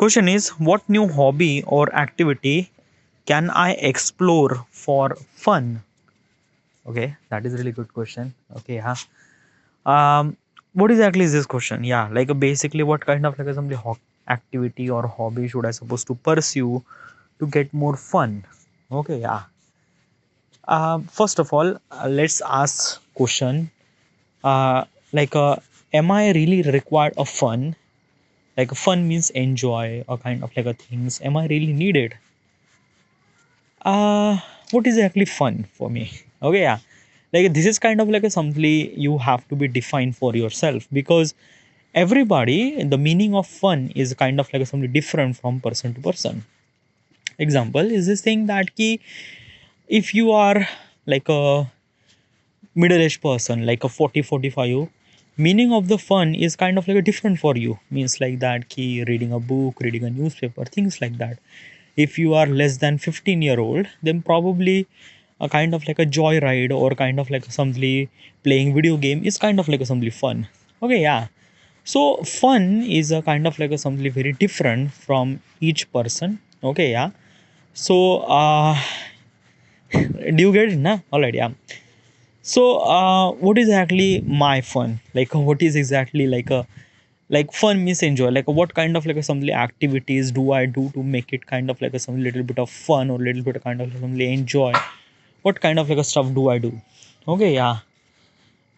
Question is, what new hobby or activity can I explore for fun? Okay, that is a really good question. Okay, yeah. Um, what exactly is this question? Yeah, like basically, what kind of like assembly activity or hobby should I supposed to pursue to get more fun? Okay, yeah. First of all, let's ask question. Uh, like, am I really required of fun? Like, fun means enjoy or kind of like a things. Am I really needed? uh what is actually fun for me? Okay, yeah, like this is kind of like a something you have to be defined for yourself, because everybody, the meaning of fun is kind of like a something different from person to person. Example is this thing that key, if you are like a middle-aged person, like a 40-45, meaning of the fun is kind of like a different for you, means like that key reading a book, reading a newspaper, things like that. If you are less than 15-year-old, then probably a kind of like a joyride or kind of like something playing video game is kind of like a something fun. Okay, yeah. So fun is a kind of like a something very different from each person. Okay, yeah. So do you get it now? All right, yeah. So, what is exactly my fun? Like, what is exactly like fun means enjoy. Like, what kind of like a some activities do I do to make it kind of like a some little bit of fun or little bit of kind of some enjoy? What kind of like a stuff do I do? Okay, yeah.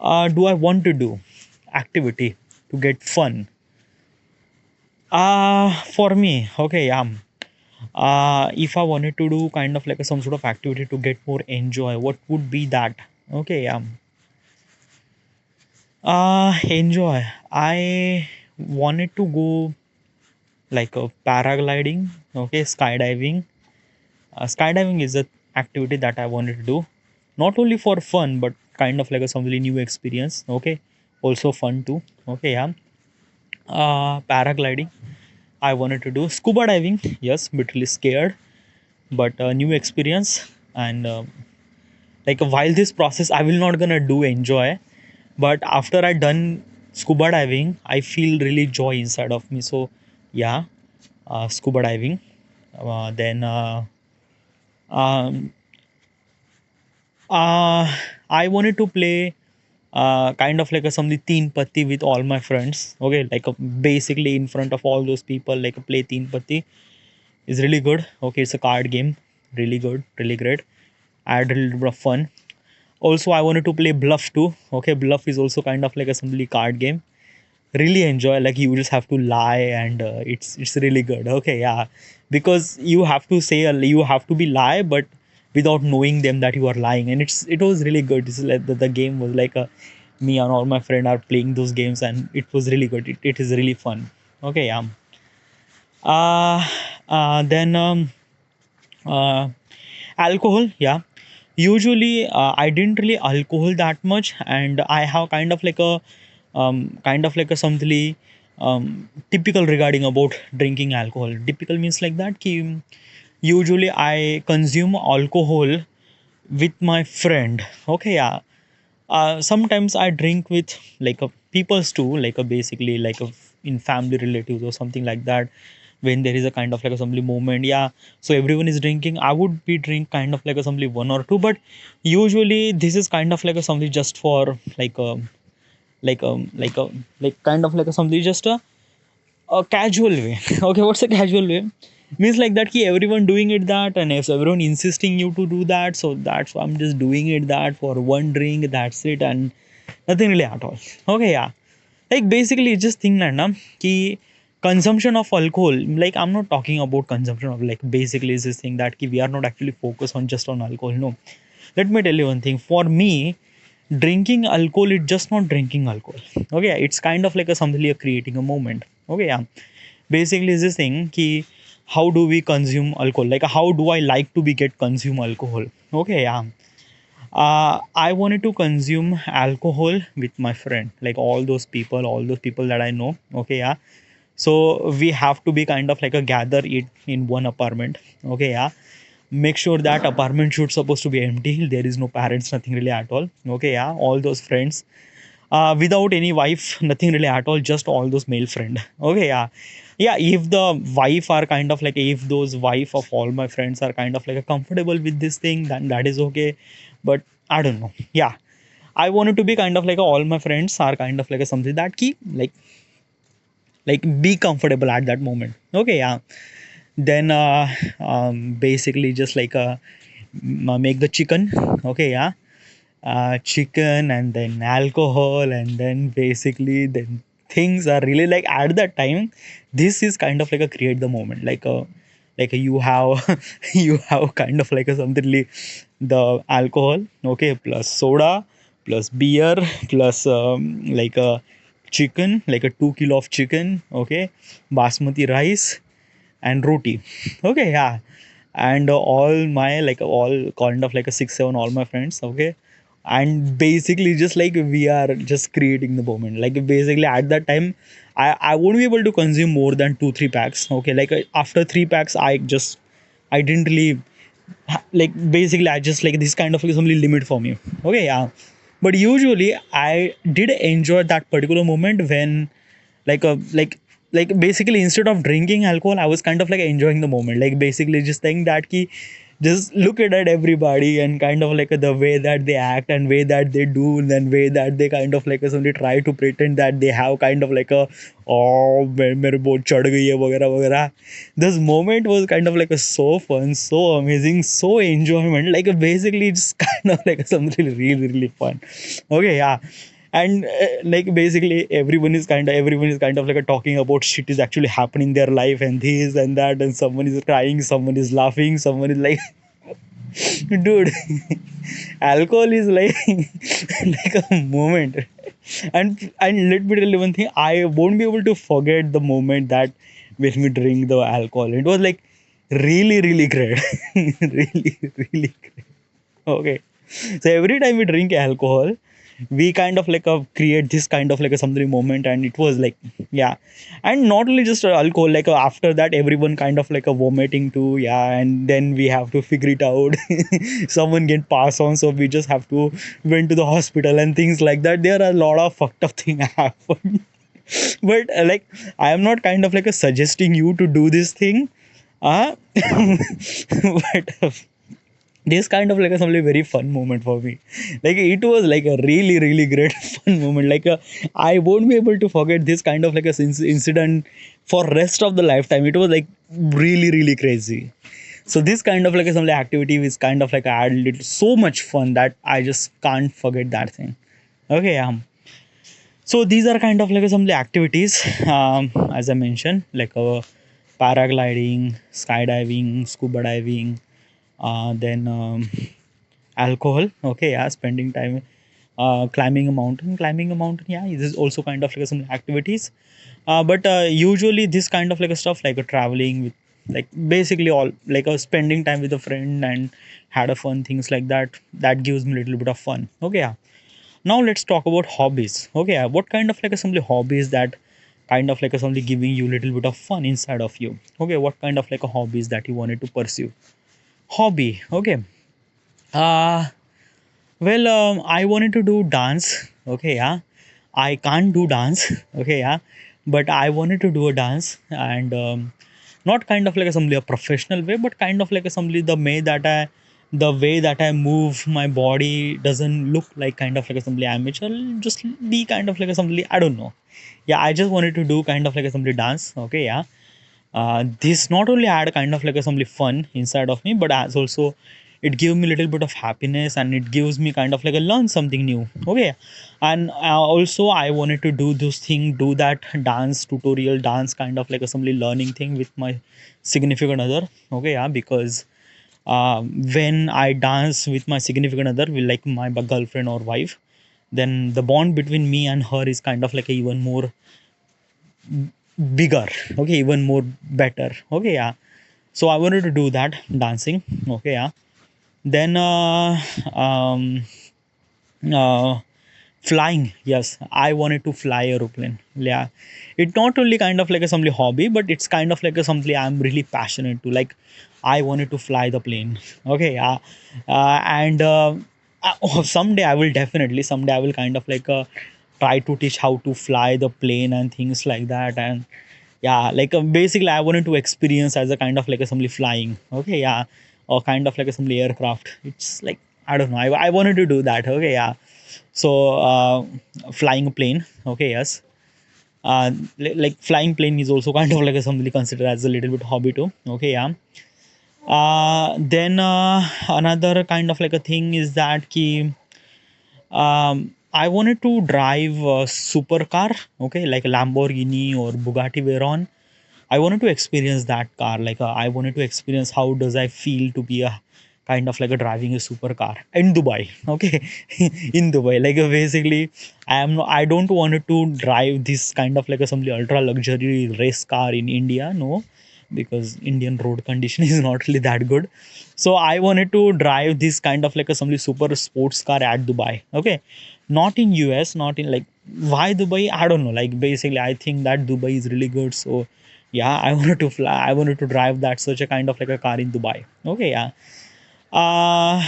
Do I want to do activity to get fun? For me, okay, yeah. If I wanted to do kind of like a, some sort of activity to get more enjoy, what would be that? Okay, yeah. Enjoy. I wanted to go like a paragliding, okay, skydiving. Skydiving is a activity that I wanted to do, not only for fun, but kind of like a some really new experience. Okay, also fun too. Okay, yeah. Paragliding. I wanted to do scuba diving. Yes, literally scared, but new experience. And like while this process, I will not gonna do enjoy, but after I done scuba diving, I feel really joy inside of me. So yeah, scuba diving. Then um, uh, I wanted to play kind of like a something teen patti with all my friends. Okay, like basically in front of all those people, like a play teen patti is really good. Okay, it's a card game, really good, really great. I had a little bit of fun. Also, I wanted to play bluff too. Okay, bluff is also kind of like a simply card game. Really enjoy, like you just have to lie, and it's really good. Okay, yeah, because you have to say you have to be lie, but without knowing them that you are lying, and it was really good. It's like the game was like a, me and all my friend are playing those games, and it was really good. It is really fun. Okay, yeah. uh, then uh, Alcohol, yeah. Usually, I didn't really alcohol that much, and I have kind of like a something typical regarding about drinking alcohol. Typical means like that. Ki, usually, I consume alcohol with my friend. Okay, yeah. Sometimes I drink with like a people's too, like a basically like a in family relatives or something like that. When there is a kind of like assembly moment, yeah, so everyone is drinking, I would be drink kind of like assembly one or two, but usually this is kind of like a something just for like a like a like a like kind of like a something just a casual way. Okay, what's a casual way? Means like that ki everyone doing it that, and if everyone insisting you to do that, so that's why I'm just doing it that for one drink, that's it, and nothing really at all. Okay, yeah. Like basically just think that na ki consumption of alcohol, like I'm not talking about consumption of, like basically is this thing that ki we are not actually focused on just on alcohol. No, let me tell you one thing. For me, drinking alcohol is just not drinking alcohol. Okay, it's kind of like a something like creating a moment. Okay, yeah. Basically is this thing ki how do we consume alcohol, like how do I like to be get consume alcohol. Okay, yeah. I wanted to consume alcohol with my friend, like all those people that I know. Okay, yeah. So we have to be kind of like a gather it in one apartment. Okay, yeah. Make sure that apartment should supposed to be empty. There is no parents, nothing really at all. Okay, yeah. All those friends, without any wife, nothing really at all. Just all those male friend. Okay, yeah. yeah, if the wife are kind of like, if those wife of all my friends are kind of like a comfortable with this thing, then that is okay. But I don't know, yeah, I wanted to be kind of like all my friends are kind of like a something that keep like be comfortable at that moment. Okay, yeah. Then basically just like make the chicken. Okay, yeah. Chicken and then alcohol, and then basically then things are really like at that time. This is kind of like a create the moment, like you have you have kind of like a something the alcohol, okay, plus soda, plus beer, plus like a chicken, like a 2 kilo of chicken, okay, basmati rice, and roti. Okay, yeah. And all my like all kind of like a 6 7 all my friends, okay. And basically just like we are just creating the moment, like basically at that time I won't be able to consume more than 2 3 packs, okay. Like after 3 packs I didn't really like basically I just like this kind of like only limit for me, okay, yeah. But usually I did enjoy that particular moment when like a like basically instead of drinking alcohol I was kind of like enjoying the moment, like basically just saying that ki just look at everybody and kind of like the way that they act and way that they do, and then way that they kind of like suddenly try to pretend that they have kind of like a oh mere boat chad gayi hai वगैरह वगैरह. This moment was kind of like a so fun, so amazing, so enjoyment, like basically it's kind of like something really really fun, okay, yeah. And like basically everyone is kind of like a talking about shit is actually happening in their life and this and that, and someone is crying, someone is laughing, someone is like dude, alcohol is like like a moment. And let me tell you one thing, I won't be able to forget the moment that when we drink the alcohol. It was like really really great. Really really great. Okay. So every time we drink alcohol, we kind of like create this kind of like a something moment, and it was like yeah. And not only just alcohol, like after that everyone kind of like a vomiting too, yeah. And then we have to figure it out. Someone get passed on, so we just have to went to the hospital and things like that. There are a lot of fucked up thing happen. But like I am not kind of like a suggesting you to do this thing, but this kind of like a something very fun moment for me. Like it was like a really really great fun moment, like I won't be able to forget this kind of like a incident for rest of the lifetime. It was like really really crazy. So this kind of like a something activity is kind of like added so much fun that I just can't forget that thing, okay. So these are kind of like some of the activities, as I mentioned, like paragliding, skydiving, scuba diving, then alcohol, okay, yeah, spending time climbing a mountain, yeah, this is also kind of like some activities. But usually this kind of like a stuff like a traveling with like basically all like spending time with a friend and had a fun things like that, that gives me a little bit of fun, okay, yeah. Now let's talk about hobbies, okay, yeah. What kind of like assembly hobbies that kind of like assembly giving you a little bit of fun inside of you, okay. What kind of like a hobbies that you wanted to pursue? Hobby, okay. uh well, I wanted to do dance. Okay, yeah. I can't do dance. Okay, yeah. But I wanted to do a dance, and not kind of like assembly a professional way, but kind of like assembly the way that I move my body doesn't look like kind of like assembly amateur. Just be kind of like assembly. I don't know. Yeah, I just wanted to do kind of like assembly dance. Okay, yeah. This not only had kind of like a some fun inside of me, but as also it gave me a little bit of happiness, and it gives me kind of like a learn something new, okay. And also I wanted to do this thing, do that dance tutorial dance kind of like a some learning thing with my significant other, okay, yeah. Because when I dance with my significant other, with like my girlfriend or wife, then the bond between me and her is kind of like a even more bigger, okay, even more better, okay, yeah. So I wanted to do that dancing, okay, yeah. Then um uh flying, yes, I wanted to fly aeroplane, yeah. It not only kind of like a some hobby, but it's kind of like a something I'm really passionate to, like I wanted to fly the plane, okay, yeah. And someday I will definitely someday I will kind of like try to teach how to fly the plane and things like that. And Yeah, like basically I wanted to experience as a kind of like assembly flying. Okay, yeah, or kind of like assembly aircraft. It's like I don't know. I wanted to do that. Okay, yeah. So flying a plane. Okay, yes. Like flying plane is also kind of like a something considered as a little bit hobby too. Okay, yeah. Then another kind of like a thing is that ki, I wanted to drive a supercar. Okay, like a Lamborghini or Bugatti Veyron. I wanted to experience that car. Like I wanted to experience how does I feel to be a kind of like a driving a supercar in Dubai. Okay, in Dubai. Like basically, I don't want to drive this kind of like a some ultra luxury race car in India. No, because Indian road condition is not really that good. So I wanted to drive this kind of like a some super sports car at Dubai. Okay, not in US, not in like why Dubai. I don't know. Like basically, I think that Dubai is really good. So yeah, I wanted to fly. I wanted to drive that such a kind of like a car in Dubai. Okay, yeah. Uh,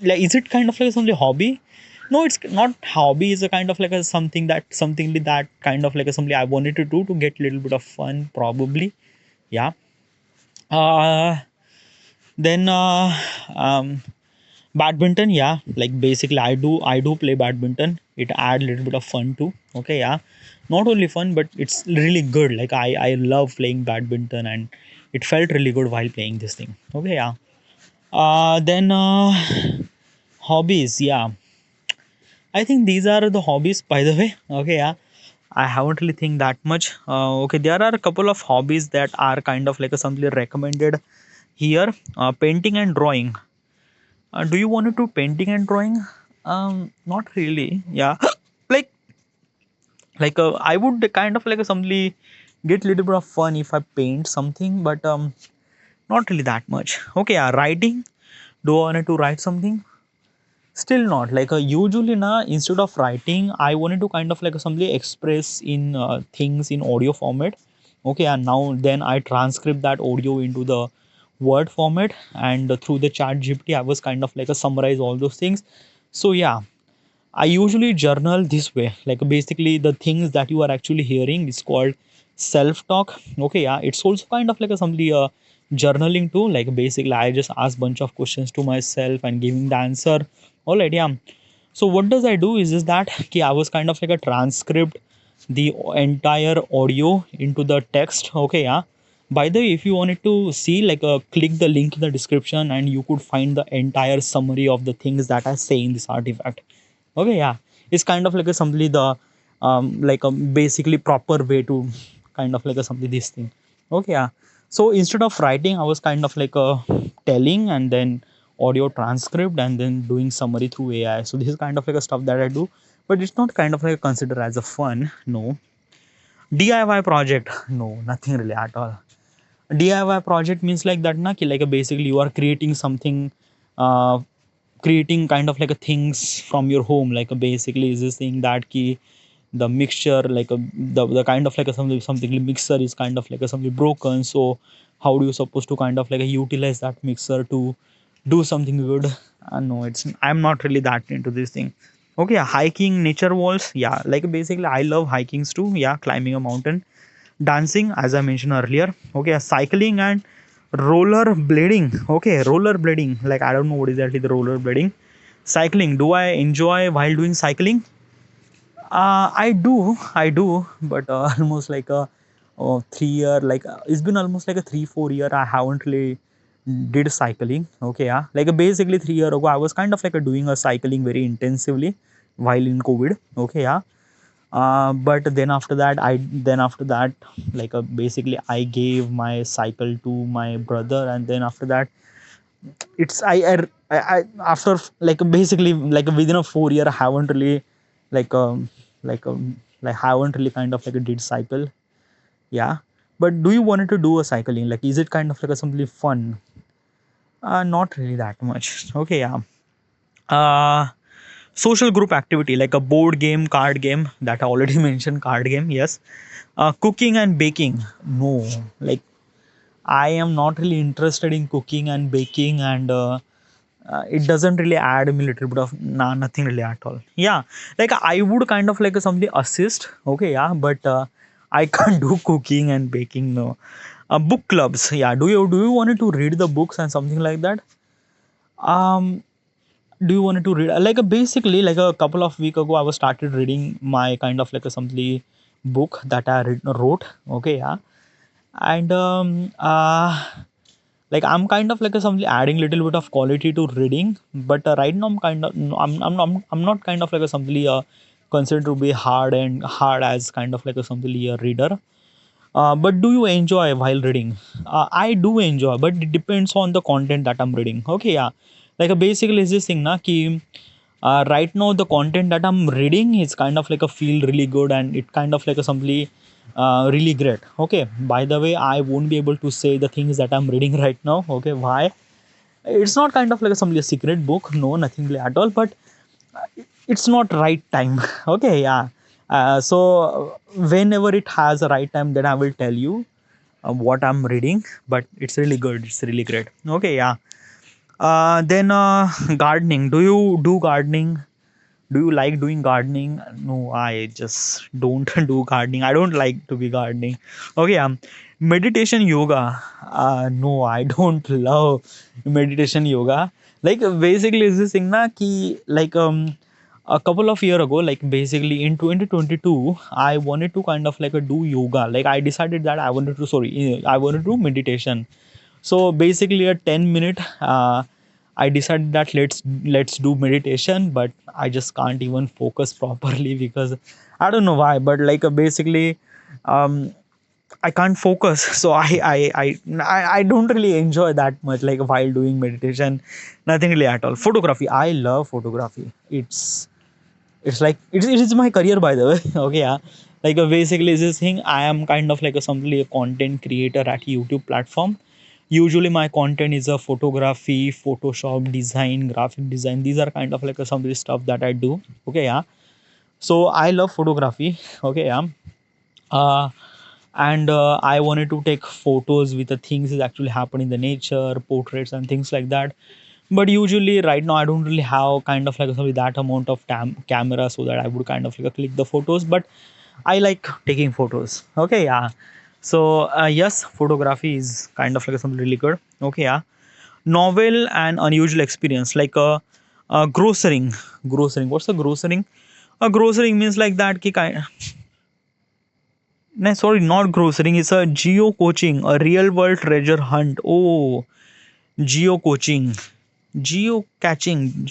like is it kind of like something hobby? No, it's not hobby. It's a kind of like a something like that kind of like a something I wanted to do to get a little bit of fun probably. Yeah. Uh, then um, badminton. Yeah, like basically I do play badminton. It add a little bit of fun too. Okay, yeah. Not only fun, but it's really good. Like I love playing badminton, and it felt really good while playing this thing. Okay, yeah. Then hobbies. Yeah, I think these are the hobbies. By the way, okay, yeah. I haven't really think that much. Okay, there are a couple of hobbies that are kind of like a something recommended here. Painting and drawing. Do you want to do painting and drawing? Not really. Yeah, like I would kind of like something get little bit of fun if I paint something, but not really that much. Okay, yeah, writing. Do I want to write something? Still not. Like usually na instead of writing, I wanted to kind of like something express in things in audio format. Okay, and now then I transcript that audio into the word format, and through the chat GPT, I was kind of like a summarize all those things. So yeah, I usually journal this way. Like basically the things that you are actually hearing is called self-talk. Okay, yeah. It's also kind of like a somebody journaling too. Like basically I just ask bunch of questions to myself and giving the answer. Alright, yeah. So what does I do is just that okay, I was kind of like a transcript the entire audio into the text. Okay, yeah. By the way, if you wanted to see, like click the link in the description and you could find the entire summary of the things that I say in this artifact. Okay, yeah, it's kind of like a simply the like a basically proper way to kind of like a simply this thing. Okay, yeah. So instead of writing, I was kind of like a telling and then audio transcript and then doing summary through AI. So this is kind of like a stuff that I do, but it's not kind of like considered as a fun. No. DIY project. No, nothing really at all. DIY project means like that na ki like a basically you are creating something uh creating kind of like a things from your home like a basically is this thing that key the mixture like a the kind of like a something mixer is kind of like a something broken, so how do you supposed to kind of like a utilize that mixer to do something good. No, it's I'm not really that into this thing. Okay, hiking, nature walls, yeah, like basically I love hikings too, yeah, climbing a mountain, dancing as I mentioned earlier. Okay, cycling and roller blading. Okay, roller blading, like I don't know what is exactly the roller blading. Cycling, do I enjoy while doing cycling? I do, but almost like a 3 year, like it's been almost like a 3 4 year I haven't really did cycling. Okay, yeah, like basically 3 year ago I was kind of like doing a cycling very intensively while in COVID. Okay, yeah. But then after that like basically I gave my cycle to my brother, and then after that it's I after like basically like within a 4 year I haven't really like like like haven't really kind of like did cycle. Yeah, but do you wanted to do a cycling, like is it kind of like a simply fun? Not really that much. Okay, yeah. uh Social group activity like a board game, card game, that I already mentioned, card game, yes. Cooking and baking, no. Like I am not really interested in cooking and baking, and it doesn't really add me a little bit of nah, nothing really at all. Yeah, like I would kind of like something assist. Okay, yeah, but I can't do cooking and baking. No. Book clubs. Yeah. Do you wanted to read the books and something like that? Um. Do you wanted to read like a basically like a couple of week ago I was started reading my kind of like a something book that wrote. Okay. Yeah. And like I'm kind of like a something adding little bit of quality to reading, but right now I'm kind of no, I'm not kind of like a something considered to be hard as kind of like a something a reader. But do you enjoy while reading? I do enjoy, but it depends on the content that I'm reading. Okay, yeah. Like basically is this thing na ki right now the content that I'm reading is kind of like a feel really good and it kind of like a simply really great. Okay. By the way, I won't be able to say the things that I'm reading right now. Okay. Why? It's not kind of like a, simply a secret book. No, nothing really at all. But it's not right time. Okay. Yeah. So whenever it has a right time, then I will tell you what I'm reading. But it's really good. It's really great. Okay. Yeah. Then gardening. Do you do gardening? Do you like doing gardening? No, I just don't do gardening. I don't like to be gardening. Okay, meditation yoga. No, I don't love meditation yoga. Like basically, is this thing na ki like a couple of year ago, like basically in 2022, I wanted to kind of like do yoga. Like I decided that I wanted to I wanted to do meditation. So basically, a 10 minute. I decided that let's do meditation, but I just can't even focus properly because I don't know why, but like basically, um, I can't focus. So I don't really enjoy that much like while doing meditation. Nothing really at all. Photography. I love photography. It's like it is my career by the way. Okay, yeah. Like basically is this thing. I am kind of like a something a content creator at YouTube platform. Usually my content is a photography, Photoshop design, graphic design. These are kind of like a, some of the stuff that I do. Okay, yeah. So I love photography. Okay, yeah. Uh, and I wanted to take photos with the things that actually happen in the nature, portraits and things like that. But usually right now I don't really have kind of like sorry, that amount of camera so that I would kind of like click the photos. But I like taking photos. Okay, yeah. So yes, photography is kind of like something really good. Okay, yeah. Novel and unusual experience like grocerying. Grocerying. What's a grocerying? A grocerying means like that ki kind. No, sorry, not grocerying. It's a geo coaching, a real world treasure hunt. Oh, geo coaching, geo catching,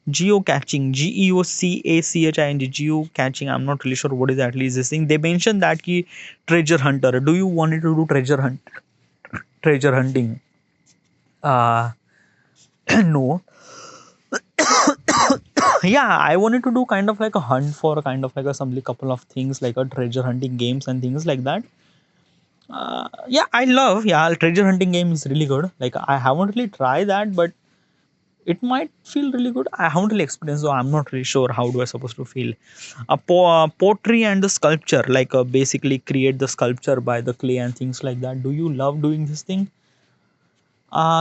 geo catching, GEOCACHING, geo catching. I'm not really sure what is at least this thing. They mentioned that ki treasure hunter. Do you want to do treasure hunting? Uh no. Yeah, I wanted to do kind of like a hunt for kind of like a some couple of things like a treasure hunting games and things like that. Yeah, I love, yeah, treasure hunting game is really good. Like I haven't really tried that, but it might feel really good. I haven't really experienced, so I'm not really sure how do I supposed to feel. Pottery and the sculpture, like basically create the sculpture by the clay and things like that. Do you love doing this thing?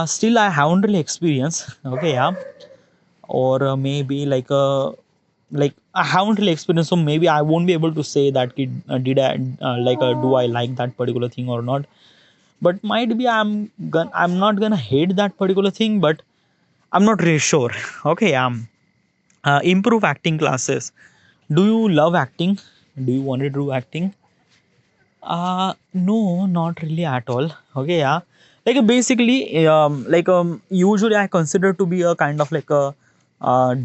Still I haven't really experienced. Okay, yeah. Or maybe like I haven't really experienced, so maybe I won't be able to say that did I do I like that particular thing or not. But might be I'm not gonna hate that particular thing, but I'm not really sure. Okay, improve acting classes. Do you love acting? Do you want to do acting? No, not really at all. Okay, yeah. Like basically, usually I consider to be a kind of like a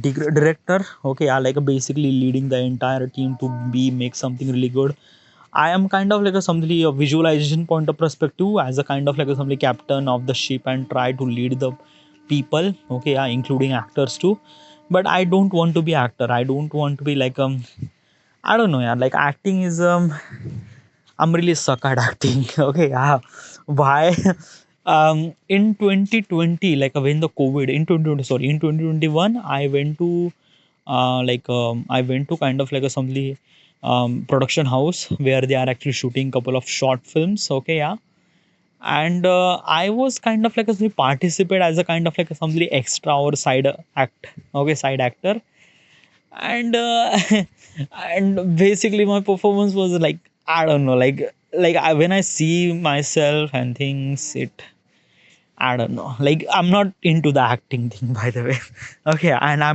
director. Okay, yeah. Like basically leading the entire team to be make something really good. I am kind of like a something a visualization point of perspective as a kind of like a something captain of the ship and try to lead the people. Okay, yeah, including actors too. But I don't want to be actor. I don't want to be like I don't know, yeah. Like acting is I'm really suck at acting. Okay, yeah. Why? In 2020, like when the COVID in 2020, sorry, in 2021, I went to I went to kind of like a something production house where they are actually shooting couple of short films. Okay, yeah. And I was kind of like a participate as a kind of like a somebody extra or side act. Okay, side actor. And and basically my performance was like I don't know, when I see myself and things, it, I don't know. Like I'm not into the acting thing, by the way. Okay, and I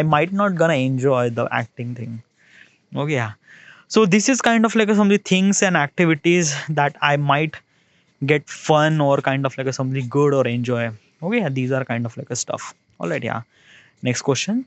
might not gonna enjoy the acting thing. Okay, yeah. So this is kind of like some of the things and activities that I might get fun or kind of like something good or enjoy. Okay, yeah, these are kind of like a stuff. All right, yeah. Next question.